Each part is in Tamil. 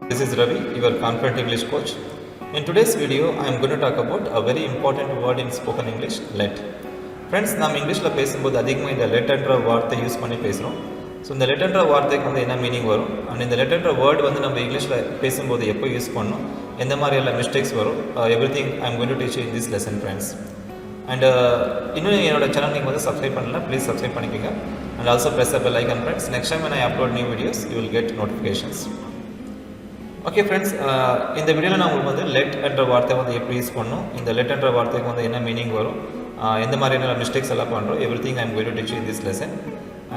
This is Ravi, your confident English coach. In today's video, I am going to talk about a very important word in spoken English, let. Friends, நாம் இங்கிலீஷில் பேசும்போது அதிகமாக இந்த லெட்ன்ற வார்த்தை யூஸ் பண்ணி பேசுகிறோம். ஸோ இந்த லெட்ன்ற வார்த்தைக்கு வந்து என்ன மீனிங் வரும் அண்ட் இந்த லெட்ன்ற வேர்டு வந்து நம்ம இங்கிலீஷில் பேசும்போது எப்போ யூஸ் பண்ணணும், எந்த மாதிரி எல்லாம் மிஸ்டேக்ஸ் வரும், every thing I am going to teach in this lesson friends. And இன்னும் என்னோட சேனல் நீங்கள் வந்து சப்ஸ்கிரைப் பண்ணல, ப்ளீஸ் சப்ஸ்கிரைப் பண்ணிக்கோங்க. And also press the bell icon friends. Next time when I upload new videos, you will get notifications. Okay friends, இந்த வீடியோவில் நான் உங்களுக்கு வந்து லெட் என்ற வார்த்தை வந்து எப்படி யூஸ் பண்ணணும், இந்த லெட் என்ற வார்த்தைக்கு வந்து என்ன மீனிங் வரும், எந்த மாதிரியான மிஸ்டேக்ஸ் எல்லாம் பண்ணுறோம், every thing I am going to teach in this lesson.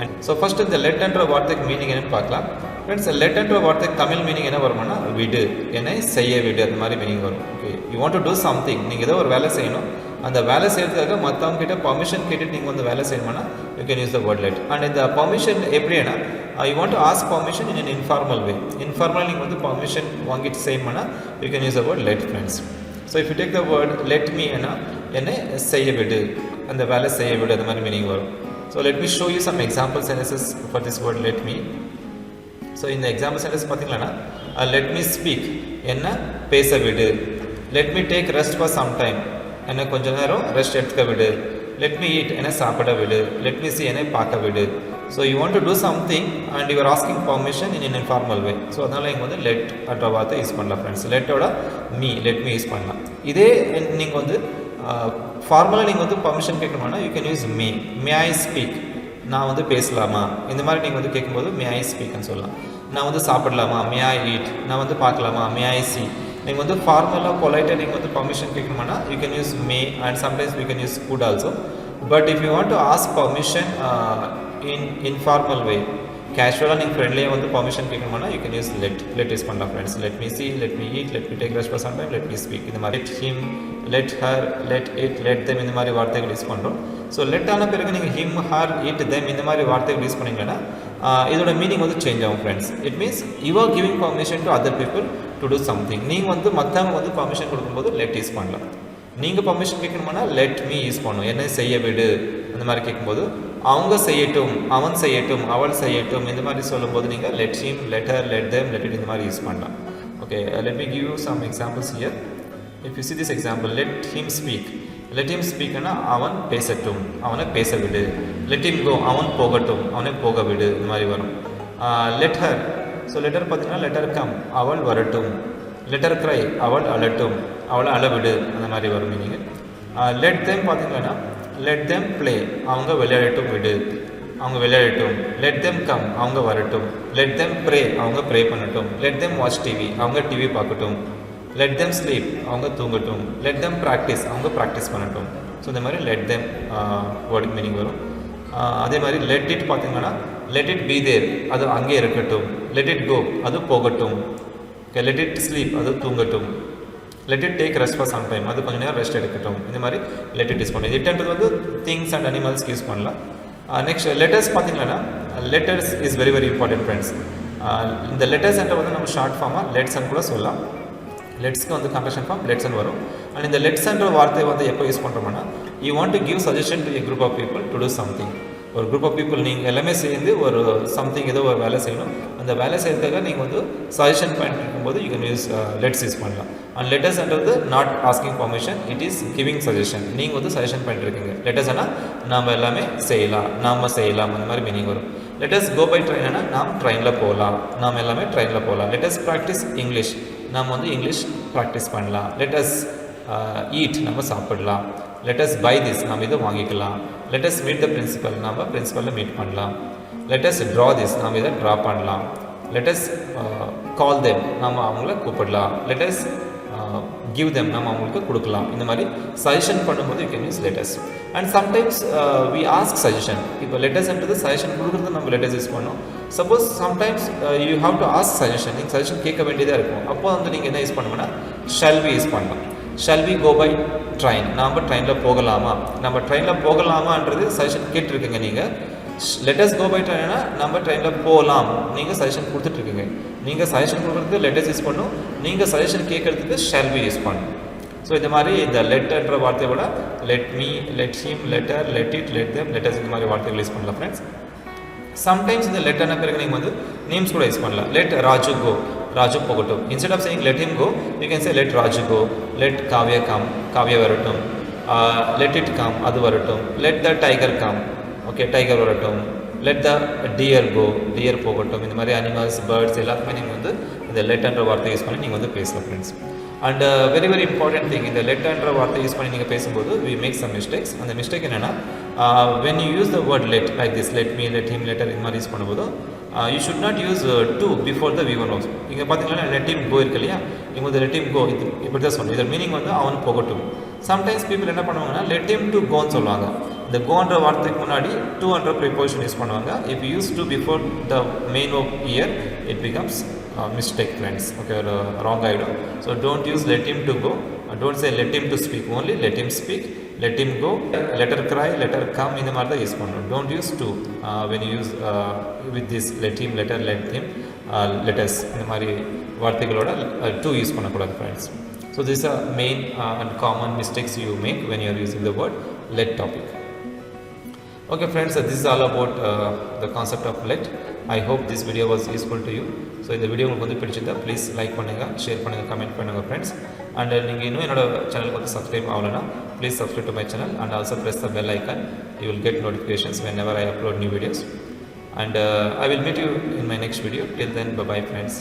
And so first இந்த லெட் என்ற வார்த்தைக்கு மீனிங் என்னன்னு பார்க்கலாம். ஃப்ரெண்ட்ஸ், லெட் என்ற வார்த்தைக்கு தமிழ் மீனிங் என்ன வருமானா விடு, என்னை செய்ய விடு, அந்த மாதிரி மீனிங் வரும். Okay, you want to do something, நீங்கள் ஏதோ ஒரு வேலை செய்யணும், அந்த வேலை செய்யறதுக்காக மற்றவங்க கிட்ட பர்மிஷன் கேட்டுட்டு நீங்கள் வந்து வேலை செய்யணும்னா you can use the word let. And இந்த பர்மிஷன் எப்படின்னா you want to ask permission in an informal way. Informal நீங்கள் வந்து பர்மிஷன் வாங்கிட்டு செய்யணும்னா you can use the word let friends. So if you take the word let me என்ன, என்னை செய்ய விடு, அந்த வேலை செய்ய விடு, அந்த மாதிரி மீனிங் வரும். So let me show you some example sentences for this word let me. So இந்த எக்ஸாம்பிள் சென்டென்ஸ் பார்த்தீங்கன்னா லெட் மீ ஸ்பீக், என்ன பேச விடு. Let me take rest for some time, என்னை கொஞ்ச நேரம் ரெஸ்ட் எடுத்துக்க விடு. லெட் மீ ஈட், என்னை சாப்பிட விடு. லெட் மீ சி, என்னை பார்க்க விடு. So you want to do something and you are asking permission in informal way. So அதனால் இங்கே வந்து லெட் என்ற வார்த்தை யூஸ் பண்ணலாம் ஃப்ரெண்ட்ஸ். லெட்டோட மீ, லெட் மீ யூஸ் பண்ணலாம். இதே நீங்கள் வந்து ஃபார்மலாக நீங்கள் வந்து பர்மிஷன் கேட்கணும்னா you can use me. May I speak, நான் வந்து பேசலாமா, இந்த மாதிரி நீங்கள் வந்து கேட்கும்போது மே ஐ ஸ்பீக்னு சொல்லலாம். நான் வந்து சாப்பிடலாமா, மே ஐ ஈட். நான் வந்து பார்க்கலாமா, மே ஐ சி. நீங்கள் வந்து ஃபார்மலாக பொலைட்டாக நீங்கள் வந்து பர்மிஷன் கேட்கணும்னா you can use may and sometimes you can use could also. But if you want to ask permission in informal way, கேஷுவலாக நீங்கள் ஃப்ரெண்ட்லியாக வந்து பர்மிஷன் கேட்கணும்னா you can use let use பண்ணலாம் friends. Let me see, let me eat, let me take rest for some time, let me speak. இந்த மாதிரி let him, let her, let it, let them, இந்த மாதிரி வார்த்தைகள் யூஸ் பண்ணுறோம். ஸோ லெட் ஆன பிறகு நீங்கள் ஹிம், ஹர், இட், தெம் இந்த மாதிரி வார்த்தைகள் யூஸ் பண்ணிங்கன்னா இதோட மீனிங் வந்து சேஞ்ச் ஆகும் friends. It means you are giving permission to other people to do something. நீங்கள் வந்து மற்றவங்க வந்து பர்மிஷன் கொடுக்கும்போது லெட் யூஸ் பண்ணலாம். நீங்கள் பர்மிஷன் கேட்கணும்னா லெட் மீ யூஸ் பண்ணணும், என்ன செய்ய விடு, அந்த மாதிரி கேட்கும்போது அவங்க செய்யட்டும், அவன் செய்யட்டும், அவள் செய்யட்டும், இந்த மாதிரி சொல்லும்போது நீங்கள் let him, let her, let them, let it இந்த மாதிரி யூஸ் பண்ணலாம். Okay, let me give you some examples here. If you see this example, let him speak. Let him ஸ்பீக்னா அவன் பேசட்டும், அவனை பேச விடு. லெட் ஹிம் கோ, அவன் போகட்டும், அவனை போக விடு, இந்த மாதிரி வரும். லெட் ஹர், ஸோ லெட்டர் பார்த்தீங்கன்னா லெட்டர் கம், அவள் வரட்டும். லெட்டர் க்ரை, அவள் அழட்டும், அவளை அளவிடு, அந்த மாதிரி வரும் மீனிங். லெட் தெம் பார்த்தீங்கன்னா லெட் தெம் ப்ளே, அவங்க விளையாடட்டும் விடு, அவங்க விளையாடட்டும். லெட் தெம் கம், அவங்க வரட்டும். லெட் தெம் ப்ரே, அவங்க ப்ரே பண்ணட்டும். லெட் தெம் வாட்ச் டிவி, அவங்க டிவி பார்க்கட்டும். லெட் தெம் ஸ்லீப், அவங்க தூங்கட்டும். லெட் தெம் ப்ராக்டிஸ், அவங்க ப்ராக்டிஸ் பண்ணட்டும். ஸோ இந்த மாதிரி லெட் தெம் வேர்டுக்கு மீனிங் வரும். அதே மாதிரி லெட் இட் பார்த்தீங்கன்னா லெட் இட் பி தேர், அது அங்கே இருக்கட்டும். லெட் இட் கோ, அது போகட்டும். ஓகே, லெட் இட் ஸ்லீப், அது தூங்கட்டும். Let it take rest for some time, அது கொஞ்சம் நேரம் ரெஸ்ட் எடுக்கட்டும். இந்த மாதிரி லெட் இட் யூஸ் பண்ணலாம். இட்ன்றது வந்து திங்ஸ் அண்ட் அனிமல்ஸ்க்கு யூஸ் பண்ணலாம். நெக்ஸ்ட் லெட்டர்ஸ் பார்த்தீங்கன்னா letters is very very important friends. இந்த லெட்டர்ஸ் என்ற வந்து நம்ம ஷார்ட் ஃபார்மாக லெட்ஸ்ன்னு கூட சொல்லலாம். லெட்ஸ்க்கு வந்து கம்பேஷன் ஃபார்ம் லெட்ஸ்ன்னு வரும். அண்ட் இந்த லெட்ஸ்ன்ற வார்த்தை வந்து எப்போ யூஸ் பண்ணுறோம்னா you want to give suggestion to a group of people to do something. ஒரு குரூப் ஆஃப் பீப்புள் நீங்கள் எல்லாமே சேர்ந்து ஒரு சம்திங் ஏதோ ஒரு வேலை செய்யணும், அந்த வேலை செய்யறதுக்காக நீங்கள் வந்து சஜஷன் பண்ணிட்டு இருக்கும்போது you can use let's use பண்ணலாம். அண்ட் லெட்டர்ஸ்ன்றது not asking permission, it is giving suggestion. நீங்கள் வந்து சஜஷன் பண்ணிட்டுருக்கீங்க. லெட்டர்ஸ்னா நாம் எல்லாமே செய்யலாம், நாம் செய்யலாம், அந்த மாதிரி மீனிங் வரும். லெட்டர்ஸ் கோ பை ட்ரெயின்னா நாம் ட்ரெயினில் போகலாம், நாம் எல்லாமே ட்ரெயினில் போகலாம். லெட்டர்ஸ் ப்ராக்டிஸ் இங்கிலீஷ், நாம் வந்து இங்கிலீஷ் ப்ராக்டிஸ் பண்ணலாம். லெட்டர்ஸ் ஈட், நம்ம சாப்பிடலாம். லெட்டர்ஸ் பை திஸ், நாம் இதை வாங்கிக்கலாம். லெட்டர்ஸ் மீட் த பிரின்சிபல், நாம் பிரின்சிபலில் மீட் பண்ணலாம். லெட்டர்ஸ் ட்ரா திஸ், நாம் இதை ட்ரா பண்ணலாம். லெட்டர்ஸ் கால் தெம், நாம் அவங்கள கூப்பிடலாம். லெட்டர்ஸ் கிவ் தெம், நம்ம அவங்களுக்கு கொடுக்கலாம். இந்த மாதிரி சஜஷன் பண்ணும்போது you can use letters. And sometimes we ask suggestion. இப்போ லெட்டர்ஸ்ன்றது சஜஷன் கொடுக்குறது நம்ம லெட்டர்ஸ் யூஸ் பண்ணோம். Suppose sometimes you have to ask suggestion, நீங்கள் சஜஷன் கேட்க வேண்டியதாக இருக்கும். அப்போ வந்து நீங்கள் என்ன யூஸ் பண்ணுவோம்னா ஷல் வி யூஸ் பண்ணலாம். Shall we go by train, நாம் ட்ரெயினில் போகலாமா, நம்ம ட்ரெயினில் போகலாமான்றது சஜஷன் கேட்டுருக்கீங்க நீங்கள். லெட்டர்ஸ் கோ பை ட்ரெயின்னா நம்ம ட்ரெயினில் போகலாம், நீங்கள் சஜஷன் கொடுத்துட்ருக்கீங்க. நீங்கள் சஜஷன் கொடுக்குறதுக்கு லெட்டர்ஸ் யூஸ் பண்ணணும், நீங்கள் சஜஷன் கேட்குறதுக்கு ஷல் வி யூஸ் பண்ணணும். ஸோ இந்த மாதிரி இந்த லெட்டர்ன்ற வார்த்தையை விட let me, let him, letter, let it, let them, letters இந்த மாதிரி வார்த்தைகள் யூஸ் பண்ணலாம் ஃப்ரெண்ட்ஸ். சம்டைம்ஸ் இந்த லெட்டர்ன பிறகு நீங்கள் வந்து நேம்ஸ் கூட யூஸ் பண்ணலாம். Let Raju go, Raju pogatum. Instead of saying let him go, you can say let Raju go, let Kavya come, Kavya varatum, let it come, adu varatum, let the tiger come, okay, tiger varatum, let the deer go, deer pogatum. இந்த மாதிரி அனிமல்ஸ் பேர்ட்ஸ் எல்லாத்துக்குமே நீங்கள் வந்து இந்த லெட்ன்ற வார்த்தை யூஸ் பண்ணி நீங்கள் வந்து பேசலாம் friends. And very very important thing, இந்த லெட்ன்ற வார்த்தை யூஸ் பண்ணி நீங்கள் பேசும்போது we make some mistakes. அந்த மிஸ்டேக் என்னென்னா when you use the word let like this, let me, let him, let her, இந்த மாதிரி யூஸ் பண்ணும்போது you should not use to before the v1 also. இங்கே பார்த்தீங்கன்னா let him go இருக்கு இல்லையா, இங்கே வந்து let him go இது இப்படி தான் சொல்லணும். இதோட மீனிங் வந்து அவன் போகட்டும். சம்டைம்ஸ் பீப்புள் என்ன பண்ணுவாங்கன்னா let him to goன்னு சொல்லுவாங்க. இந்த கோன்ற வார்த்தைக்கு முன்னாடி to என்ற ப்ரிப்போசிஷன் யூஸ் பண்ணுவாங்க. if you use to before the main of year it becomes mistake friends, okay, wrong ஆகிடும். so don't use let him to go, don't say let him to speak, only let him speak, let him go, let her cry, let her come, இந்த மாதிரி தான் யூஸ் பண்ணணும். don't use to when you use with this let him, let her, let him, let us, இந்த மாதிரி வார்த்தைகளோட to யூஸ் பண்ணக்கூடாது friends. so these are main and common mistakes you make when you are using the word let topic. Okay friends, this is all about the concept of let. I hope this video was useful to you. So இந்த வீடியோ உங்களுக்கு வந்து பிடிச்சிருந்தா ப்ளீஸ் லைக் பண்ணுங்கள், ஷேர் பண்ணுங்கள், கமெண்ட் பண்ணுங்கள் ஃப்ரெண்ட்ஸ். அண்ட் நீங்கள் இன்னும் என்னோட சேனலுக்கு வந்து சப்ஸ்கிரைப் ஆகலைன்னா please subscribe to my channel and also press the bell icon. You will get notifications whenever I upload new videos. And I will meet you in my next video. Till then, bye bye friends.